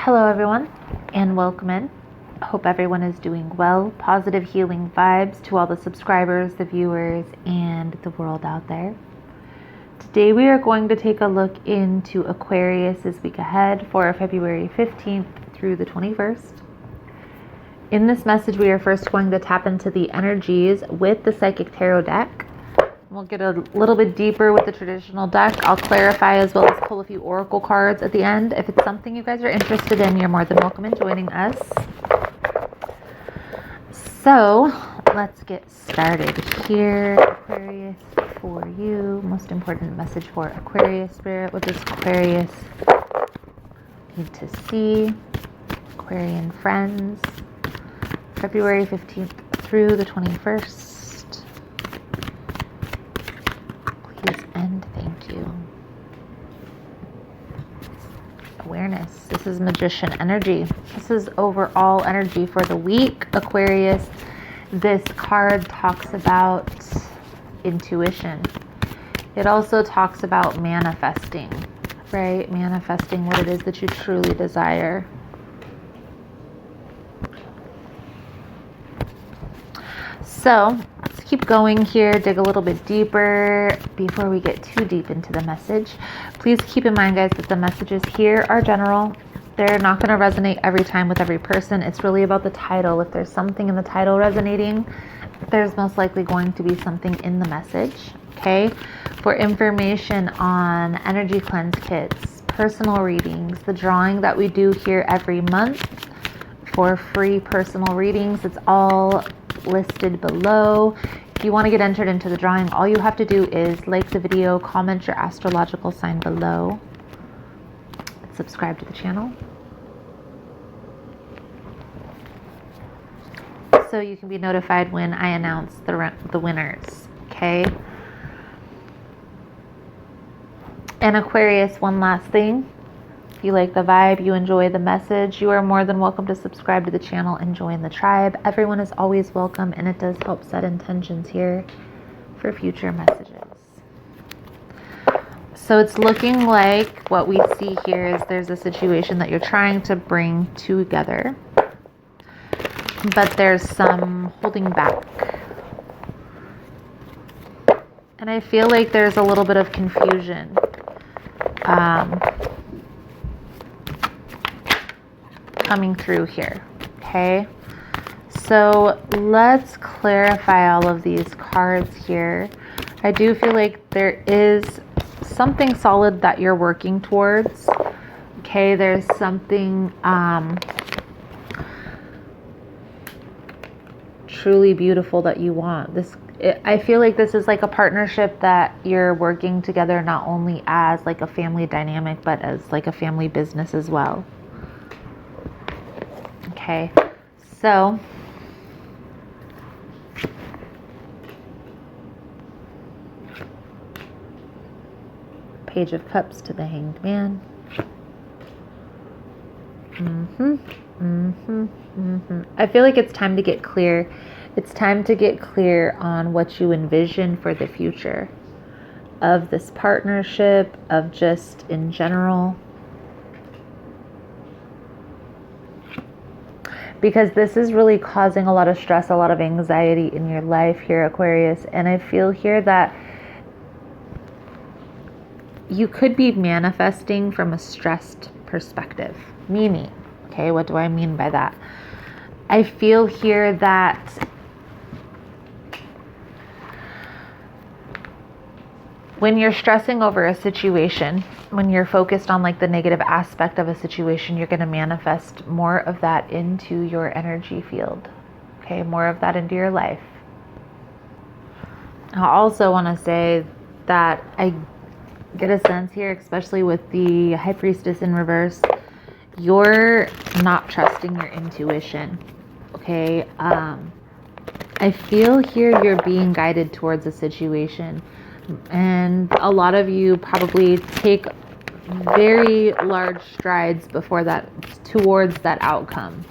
Hello everyone and welcome in. Hope everyone is doing well. Positive healing vibes to all the subscribers, the viewers, and the world out there. Today we are going to take a look into Aquarius this week ahead for February 15th through the 21st. In this message we are first going to tap into the energies with the Psychic Tarot deck. We'll get a little bit deeper with the traditional deck. I'll clarify as well as pull a few oracle cards at the end. If it's something you guys are interested in, you're more than welcome in joining us. So let's get started here. Aquarius for you. Most important message for Aquarius Spirit. What does Aquarius need to see? Aquarian friends. February 15th through the 21st. And thank you. Awareness. This is Magician energy. This is overall energy for the week, Aquarius. This card talks about intuition. It also talks about manifesting, right? Manifesting what it is that you truly desire. So let's keep going here, dig a little bit deeper before we get too deep into the message. Please keep in mind, guys, that the messages here are general. They're not going to resonate every time with every person. It's really about the title. If there's something in the title resonating, there's most likely going to be something in the message. Okay? For information on energy cleanse kits, personal readings, the drawing that we do here every month for free personal readings, it's all listed below. If you want to get entered into the drawing, all you have to do is like the video, comment your astrological sign below, and subscribe to the channel so you can be notified when I announce the winners. Okay? And Aquarius, one last thing. If you like the vibe, you enjoy the message, you are more than welcome to subscribe to the channel and join the tribe. Everyone is always welcome, and it does help set intentions here for future messages. So it's looking like what we see here is there's a situation that you're trying to bring together, but there's some holding back. And I feel like there's a little bit of confusion. Coming through here. Okay, so let's clarify all of these cards here. I do feel like there is something solid that you're working towards. Okay, there's something truly beautiful that you want. I feel like this is like a partnership that you're working together, not only as like a family dynamic, but as like a family business as well. Okay, so Page of Cups to the Hanged Man. I feel like it's time to get clear. It's time to get clear on what you envision for the future of this partnership, of just in general. Because this is really causing a lot of stress, a lot of anxiety in your life here, Aquarius. And I feel here that you could be manifesting from a stressed perspective. Meaning, okay, what do I mean by that? I feel here that when you're stressing over a situation, when you're focused on like the negative aspect of a situation, you're going to manifest more of that into your energy field. Okay, more of that into your life. I also want to say that I get a sense here, especially with the High Priestess in reverse, you're not trusting your intuition. Okay, I feel here you're being guided towards a situation. And a lot of you probably take very large strides before that, towards that outcome.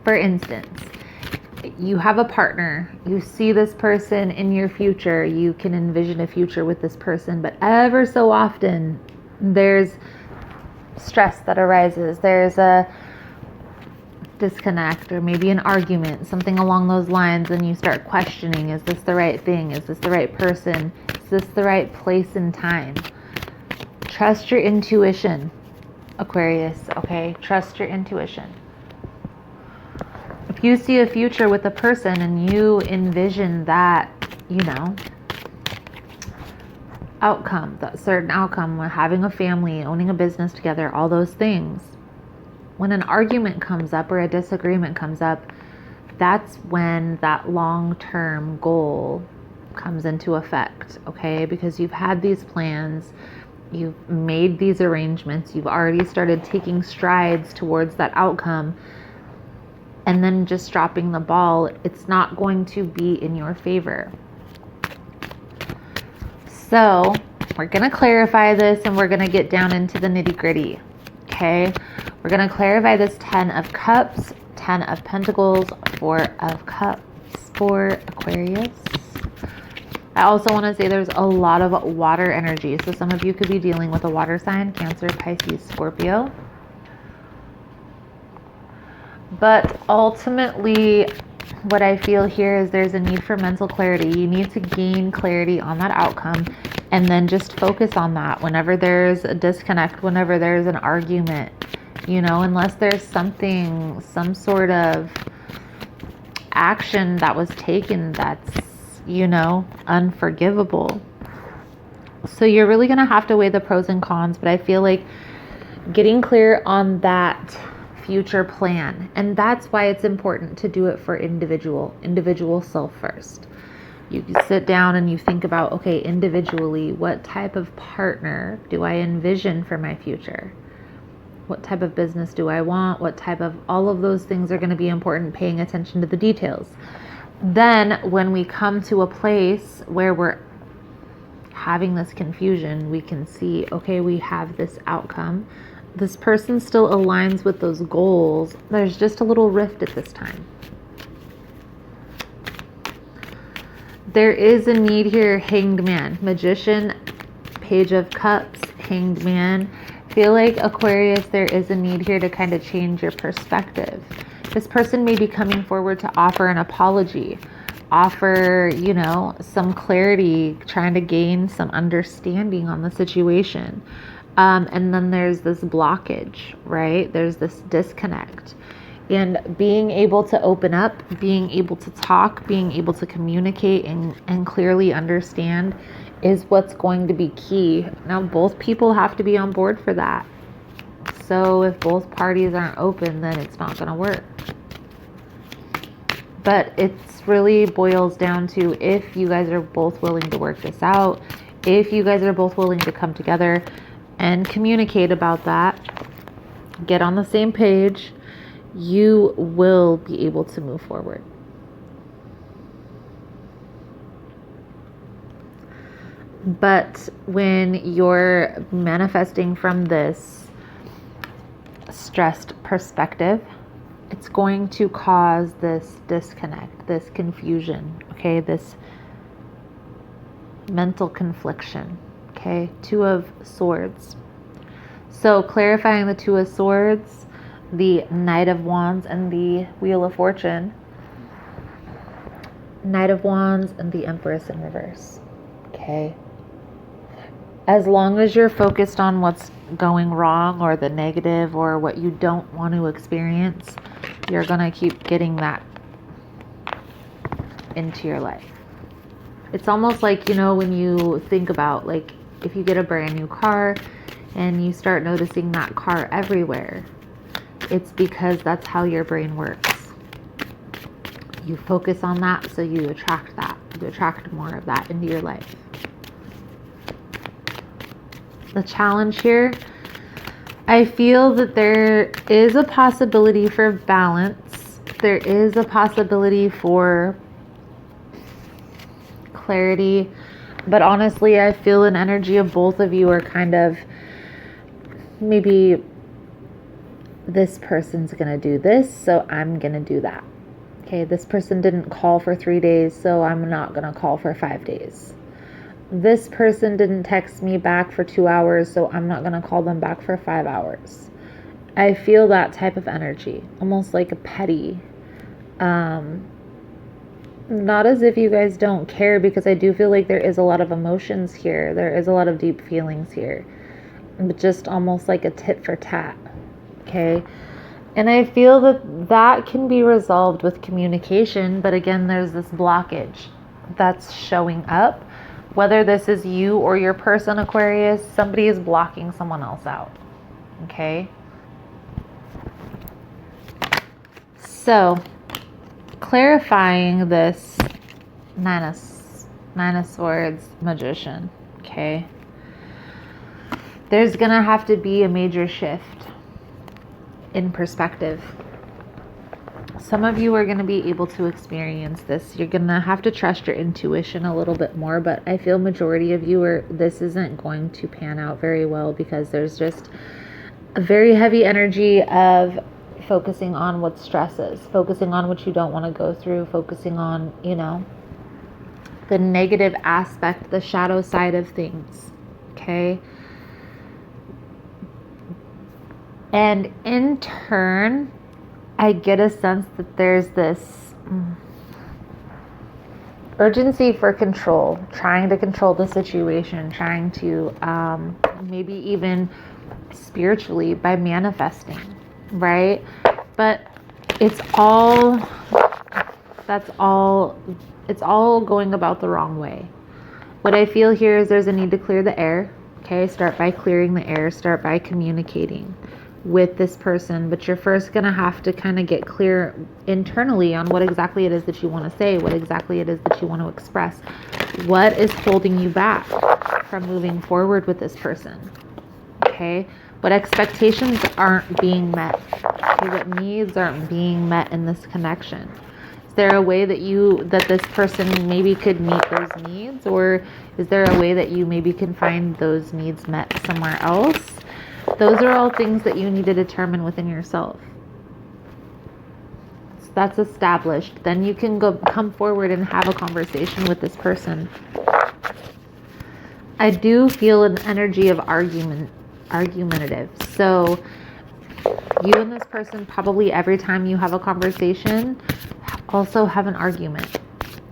For instance, you have a partner, you see this person in your future, you can envision a future with this person, but ever so often there's stress that arises. There's a disconnect or maybe an argument, something along those lines, and you start questioning, is this the right thing? Is this the right person? Is this the right place and time? Trust your intuition, Aquarius, okay? Trust your intuition. If you see a future with a person and you envision that, outcome, that certain outcome, having a family, owning a business together, all those things, when an argument comes up or a disagreement comes up, that's when that long-term goal comes into effect, okay? Because you've had these plans, you've made these arrangements, you've already started taking strides towards that outcome, and then just dropping the ball, it's not going to be in your favor. So we're going to clarify this and we're going to get down into the nitty-gritty, okay? We're going to clarify this 10 of Cups, 10 of Pentacles, 4 of Cups for Aquarius. I also want to say there's a lot of water energy. So some of you could be dealing with a water sign, Cancer, Pisces, Scorpio. But ultimately, what I feel here is there's a need for mental clarity. You need to gain clarity on that outcome and then just focus on that. Whenever there's a disconnect, whenever there's an argument, unless there's some sort of action that was taken that's, unforgivable. So you're really going to have to weigh the pros and cons, but I feel like getting clear on that future plan. And that's why it's important to do it for individual self first. You sit down and you think about, okay, individually, what type of partner do I envision for my future? What type of business do I want? What type of, all of those things are going to be important, paying attention to the details. Then when we come to a place where we're having this confusion, we can see, okay, we have this outcome. This person still aligns with those goals. There's just a little rift at this time. There is a need here, Hanged Man, Magician, Page of Cups, Hanged Man. Feel like Aquarius, there is a need here to kind of change your perspective. This person may be coming forward to offer an apology, offer, some clarity, trying to gain some understanding on the situation. And then there's this blockage, right? There's this disconnect. And being able to open up, being able to talk, being able to communicate and clearly understand is what's going to be key. Now, both people have to be on board for that. So if both parties aren't open, then it's not going to work. But it's really boils down to if you guys are both willing to work this out, if you guys are both willing to come together and communicate about that, get on the same page, you will be able to move forward. But when you're manifesting from this stressed perspective, it's going to cause this disconnect, this confusion, okay, this mental confliction, okay, Two of Swords. So clarifying the Two of Swords, the Knight of Wands, and the Wheel of Fortune. Knight of Wands and the Empress in reverse, okay. As long as you're focused on what's going wrong or the negative or what you don't want to experience, you're going to keep getting that into your life. It's almost like, when you think about, like, if you get a brand new car and you start noticing that car everywhere, it's because that's how your brain works. You focus on that, so you attract that. You attract more of that into your life. The challenge here, I feel that there is a possibility for balance. There is a possibility for clarity. But honestly, I feel an energy of both of you are kind of, maybe this person's going to do this, so I'm going to do that. Okay, this person didn't call for 3 days, so I'm not going to call for 5 days. this person didn't text me back for 2 hours, so I'm not going to call them back for 5 hours. I feel that type of energy, almost like a petty. Not as if you guys don't care, because I do feel like there is a lot of emotions here. There is a lot of deep feelings here. But just almost like a tit for tat. Okay? And I feel that that can be resolved with communication. But again, there's this blockage that's showing up. Whether this is you or your person, Aquarius, somebody is blocking someone else out. Okay? So, clarifying this Nine of Swords Magician, okay? There's gonna have to be a major shift in perspective. Some of you are gonna be able to experience this. You're gonna have to trust your intuition a little bit more, but I feel majority of you this isn't going to pan out very well, because there's just a very heavy energy of focusing on what stresses, focusing on what you don't want to go through, focusing on, the negative aspect, the shadow side of things. Okay. And in turn, I get a sense that there's this urgency for control, trying to control the situation, trying to maybe even spiritually by manifesting. Right? But it's all going about the wrong way. What I feel here is there's a need to clear the air. Okay, start by clearing the air, start by communicating with this person, but you're first going to have to kind of get clear internally on what exactly it is that you want to say, what exactly it is that you want to express. What is holding you back from moving forward with this person? Okay? What expectations aren't being met? Okay, what needs aren't being met in this connection? Is there a way that this person maybe could meet those needs, or is there a way that you maybe can find those needs met somewhere else? Those are all things that you need to determine within yourself. So that's established. Then you can come forward and have a conversation with this person. I do feel an energy of argumentative. So you and this person, probably every time you have a conversation, also have an argument.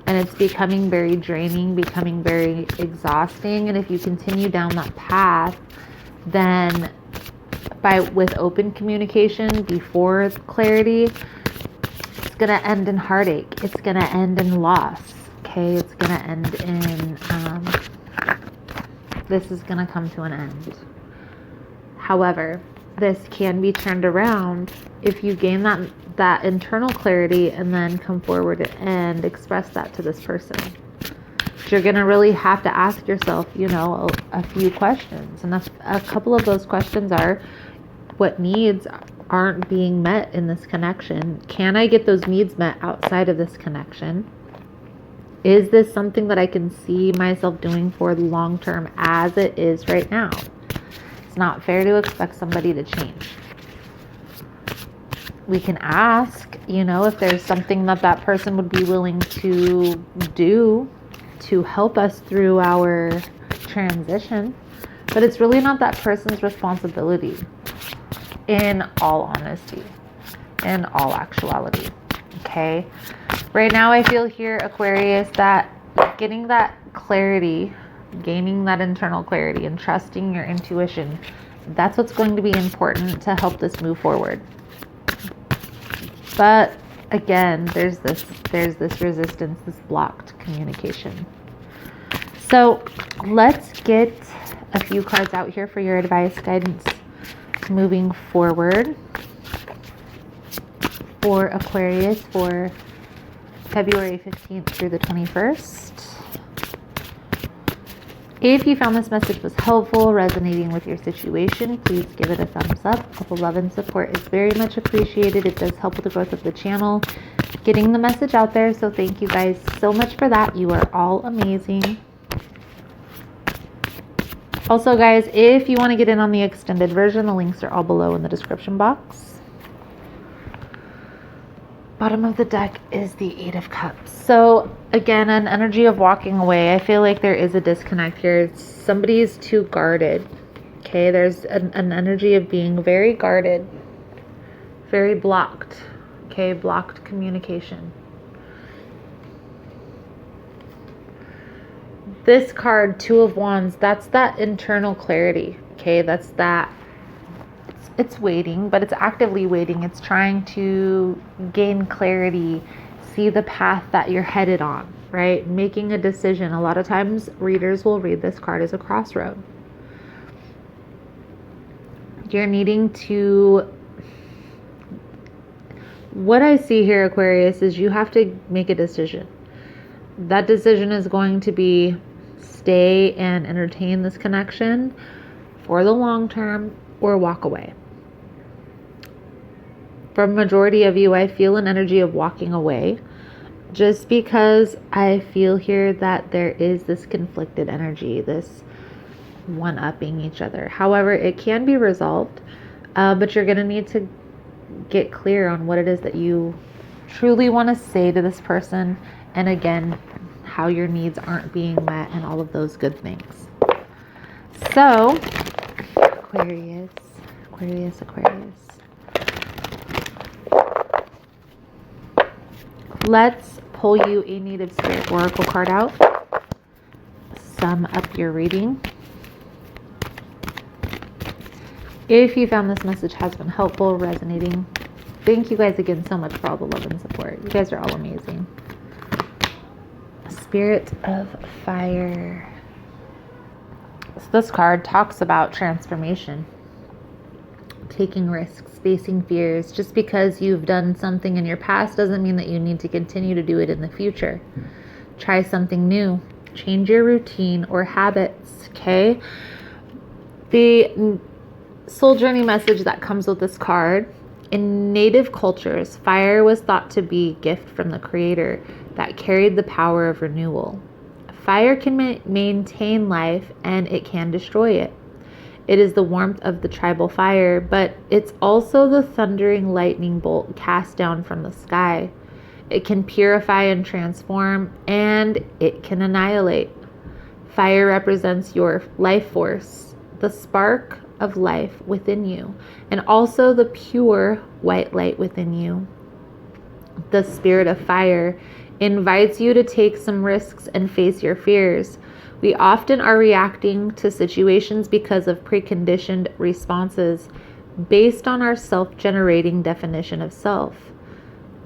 And it's becoming very draining, becoming very exhausting. And if you continue down that path, then with open communication before clarity, it's going to end in heartache. It's going to end in loss. Okay? It's going to end in, this is going to come to an end. However, this can be turned around if you gain that internal clarity and then come forward and express that to this person. You're going to really have to ask yourself, a few questions. And a couple of those questions are, what needs aren't being met in this connection? Can I get those needs met outside of this connection? Is this something that I can see myself doing for the long term as it is right now? It's not fair to expect somebody to change. We can ask, if there's something that person would be willing to do to help us through our transition. But it's really not that person's responsibility, in all honesty, in all actuality. Okay? Right now I feel here, Aquarius, that getting that clarity, gaining that internal clarity and trusting your intuition, that's what's going to be important to help this move forward. But again, there's this resistance, this blocked communication. So let's get a few cards out here for your advice, guidance, moving forward for Aquarius for February 15th through the 21st. If you found this message was helpful, resonating with your situation, please give it a thumbs up. All the love and support is very much appreciated. It does help with the growth of the channel, getting the message out there. So thank you guys so much for that. You are all amazing. Also, guys, if you want to get in on the extended version, the links are all below in the description box. Bottom of the deck is the Eight of Cups. So again, an energy of walking away. I feel like there is a disconnect here. Somebody's too guarded. Okay, there's an energy of being very guarded, very blocked. Okay, blocked communication. This card, Two of Wands, that's that internal clarity. Okay, that's that. It's waiting, but it's actively waiting. It's trying to gain clarity, see the path that you're headed on, right? Making a decision. A lot of times readers will read this card as a crossroad. You're needing to, what I see here, Aquarius, is you have to make a decision. That decision is going to be stay and entertain this connection for the long term or walk away. For majority of you, I feel an energy of walking away just because I feel here that there is this conflicted energy, this one-upping each other. However, it can be resolved, but you're going to need to get clear on what it is that you truly want to say to this person, and again, how your needs aren't being met and all of those good things. So, Aquarius. Let's pull you a Native Spirit Oracle card out. Sum up your reading. If you found this message has been helpful, resonating, thank you guys again so much for all the love and support. You guys are all amazing. Spirit of Fire. So this card talks about transformation, taking risks, facing fears. Just because you've done something in your past doesn't mean that you need to continue to do it in the future. Try something new. Change your routine or habits, okay? The soul journey message that comes with this card: in native cultures, fire was thought to be a gift from the creator that carried the power of renewal. Fire can maintain life and it can destroy it. It is the warmth of the tribal fire, but it's also the thundering lightning bolt cast down from the sky. It can purify and transform, and it can annihilate. Fire represents your life force, the spark of life within you, and also the pure white light within you. The Spirit of Fire invites you to take some risks and face your fears. We often are reacting to situations because of preconditioned responses based on our self-generating definition of self.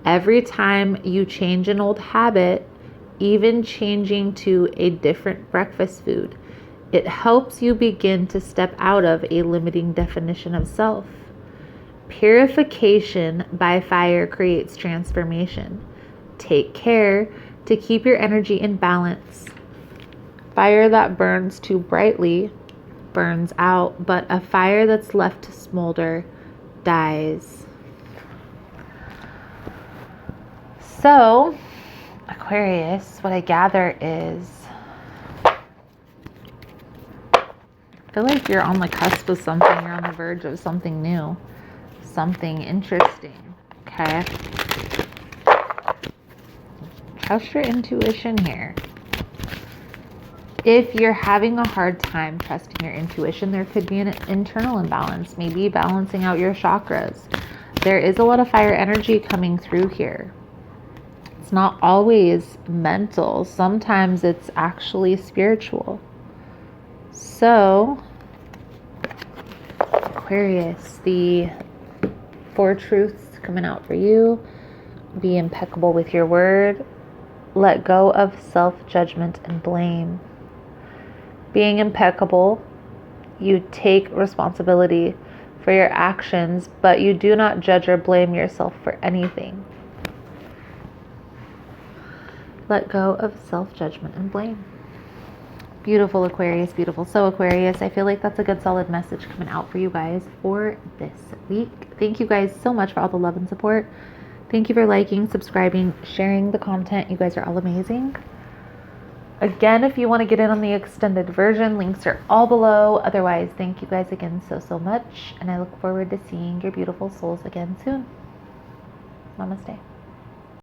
Every time you change an old habit, even changing to a different breakfast food, it helps you begin to step out of a limiting definition of self. Purification by fire creates transformation. Take care to keep your energy in balance. Fire that burns too brightly burns out, but a fire that's left to smolder dies. So, Aquarius, what I gather is, I feel like you're on the cusp of something. You're on the verge of something new, something interesting, okay? Trust your intuition here. If you're having a hard time trusting your intuition, there could be an internal imbalance, maybe balancing out your chakras. There is a lot of fire energy coming through here. It's not always mental. Sometimes it's actually spiritual. So, Aquarius, the 4 truths coming out for you. Be impeccable with your word. Let go of self-judgment and blame. Being impeccable, you take responsibility for your actions, but you do not judge or blame yourself for anything. Let go of self-judgment and blame. Beautiful, Aquarius, beautiful. So, Aquarius, I feel like that's a good solid message coming out for you guys for this week. Thank you guys so much for all the love and support. Thank you for liking, subscribing, sharing the content. You guys are all amazing. Again, if you want to get in on the extended version, links are all below. Otherwise, thank you guys again so much. And I look forward to seeing your beautiful souls again soon. Namaste.